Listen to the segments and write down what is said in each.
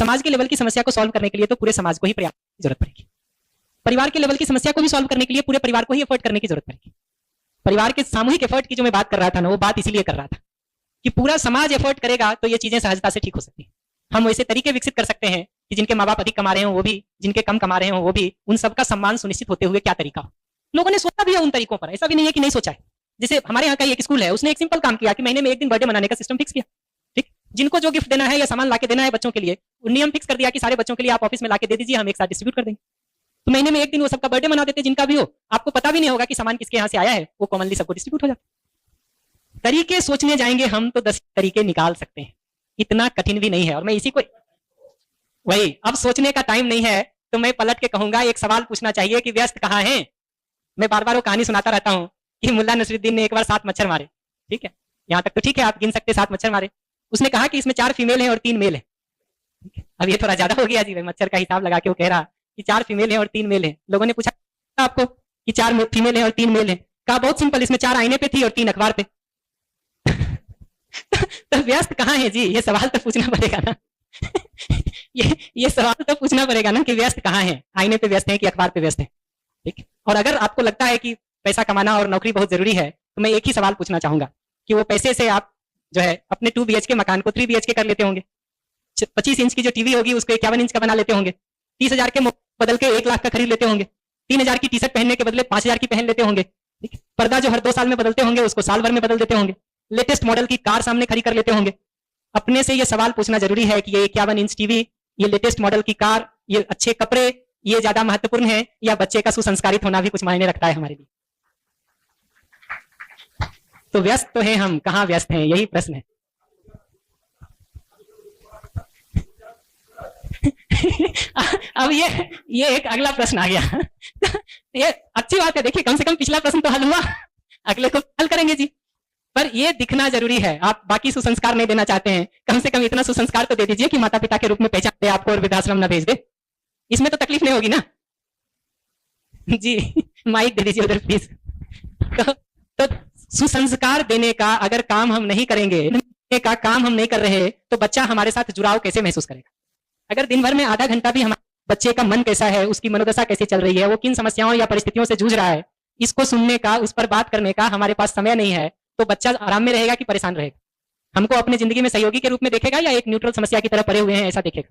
समाज के लेवल की समस्या को सॉल्व करने के लिए तो पूरे समाज को ही प्रयास की जरूरत पड़ेगी। परिवार के लेवल की समस्या को भी सॉल्व करने के लिए पूरे परिवार को ही एफर्ट करने की जरूरत पड़ेगी। परिवार के सामूहिक एफर्ट की जो मैं बात कर रहा था ना, वो बात इसीलिए कर रहा था कि पूरा समाज एफर्ट करेगा तो ये चीजें सहजता से ठीक हो सकती है। हम वैसे तरीके विकसित कर सकते हैं कि जिनके माँ बाप अधिक कमा रहे हो वो भी, जिनके कम कमा रहे हो वो भी, उन सबका सम्मान सुनिश्चित होते हुए क्या तरीका हो। लोगों ने सोचा भी है उन तरीकों पर, ऐसा भी नहीं है कि नहीं सोचा है। जैसे हमारे यहाँ का एक स्कूल है, उसने एक सिंपल काम किया कि महीने में एक दिन बर्थडे मनाने का सिस्टम फिक्स किया। ठीक, जिनको जो गिफ्ट देना है या सामान लाके देना है बच्चों के लिए, नियम फिक्स कर दिया कि सारे बच्चों के लिए आप ऑफिस में लाके दे दीजिए, हम एक साथ डिस्ट्रीब्यूट कर देंगे। तो महीने में एक दिन वो सबका बर्थडे मना देते, जिनका भी हो, आपको पता भी नहीं होगा कि सामान किसके यहाँ से आया है, वो कॉमनली सबको डिस्ट्रीब्यूट हो जाता। तरीके सोचने जाएंगे हम तो 10 तरीके निकाल सकते हैं, इतना कठिन भी नहीं है। और मैं इसी को वही, अब सोचने का टाइम नहीं है तो मैं पलट के कहूंगा एक सवाल पूछना चाहिए कि व्यस्त कहाँ हैं। मैं बार बार वो कहानी सुनाता रहता हूँ कि मुल्ला नसरुद्दीन ने एक बार 7 मच्छर मारे। ठीक है, यहाँ तक तो ठीक है, आप गिन सकते 7 मच्छर मारे। उसने कहा कि इसमें 4 फीमेल हैं और 3 मेल है। अब ये थोड़ा ज्यादा हो गया जी, मच्छर का हिसाब लगा के वो कह रहा कि 4 फीमेल हैं और 3 मेल हैं। लोगों ने पूछा आपको कि 4 फीमेल हैं और 3 मेल हैं। कहा बहुत सिंपल, इसमें 4 आईने पे थी और 3 अखबार पे। तो व्यस्त कहाँ है जी, ये सवाल तो पूछना पड़ेगा ना। ये सवाल तो पूछना पड़ेगा ना कि व्यस्त कहाँ है, आईने पे व्यस्त है कि अखबार पे व्यस्त है। ठीक, और अगर आपको लगता है कि पैसा कमाना और नौकरी बहुत जरूरी है तो मैं एक ही सवाल पूछना चाहूंगा कि वो पैसे से आप जो है अपने 2 BHK मकान को 3 BHK कर लेते होंगे, 25 इंच की जो टीवी होगी उसको 51 इंच का बना लेते होंगे, 30,000 के बदल के 1 लाख का खरीद लेते होंगे, 3,000 की टी शर्ट पहनने के बदले 5,000 की पहन लेते होंगे। ठीक, पर्दा जो हर 2 साल में बदलते होंगे उसको साल भर में बदल देते होंगे, लेटेस्ट मॉडल की कार सामने खड़ी कर लेते होंगे। अपने से ये सवाल पूछना जरूरी है कि ये 51 इंच टीवी, ये लेटेस्ट मॉडल की कार, ये अच्छे कपड़े, ये ज्यादा महत्वपूर्ण है या बच्चे का सुसंस्कारित होना भी कुछ मायने रखता है हमारे लिए। तो व्यस्त तो है हम, कहाँ व्यस्त हैं, यही प्रश्न है। अब ये एक अगला प्रश्न आ गया। ये अच्छी बात है, देखिए कम से कम पिछला प्रश्न तो हल हुआ, अगले को हल करेंगे जी। पर ये दिखना जरूरी है, आप बाकी सुसंस्कार नहीं देना चाहते हैं, कम से कम इतना सुसंस्कार तो दे दीजिए कि माता पिता के रूप में पहचान दे आपको और वृद्धाश्रम ना भेज दे। इसमें तो तकलीफ नहीं होगी ना जी। माइक दे दीजिए उधर प्लीज। तो सुसंस्कार देने का अगर काम हम नहीं करेंगे, का काम हम नहीं कर रहे, तो बच्चा हमारे साथ जुड़ाव कैसे महसूस करेगा। अगर दिन भर में आधा घंटा भी हमारे बच्चे का मन कैसा है, उसकी मनोदशा कैसे चल रही है, वो किन समस्याओं या परिस्थितियों से जूझ रहा है, इसको सुनने का, उस पर बात करने का हमारे पास समय नहीं है, तो बच्चा आराम में रहेगा कि परेशान रहेगा। हमको अपने जिंदगी में सहयोगी के रूप में देखेगा या एक न्यूट्रल समस्या की तरह पड़े हुए हैं ऐसा देखेगा।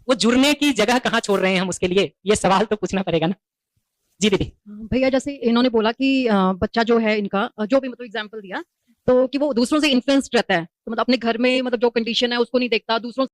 वो जुड़ने की जगह कहाँ छोड़ रहे हैं हम उसके लिए, ये सवाल तो पूछना पड़ेगा ना जी। दीदी भैया जैसे इन्होंने बोला कि बच्चा जो है इनका जो भी मतलब एग्जाम्पल दिया, तो कि वो दूसरों से इन्फ्लुएंस्ड रहता है, तो मतलब अपने घर में मतलब जो कंडीशन है उसको नहीं देखता, दूसरों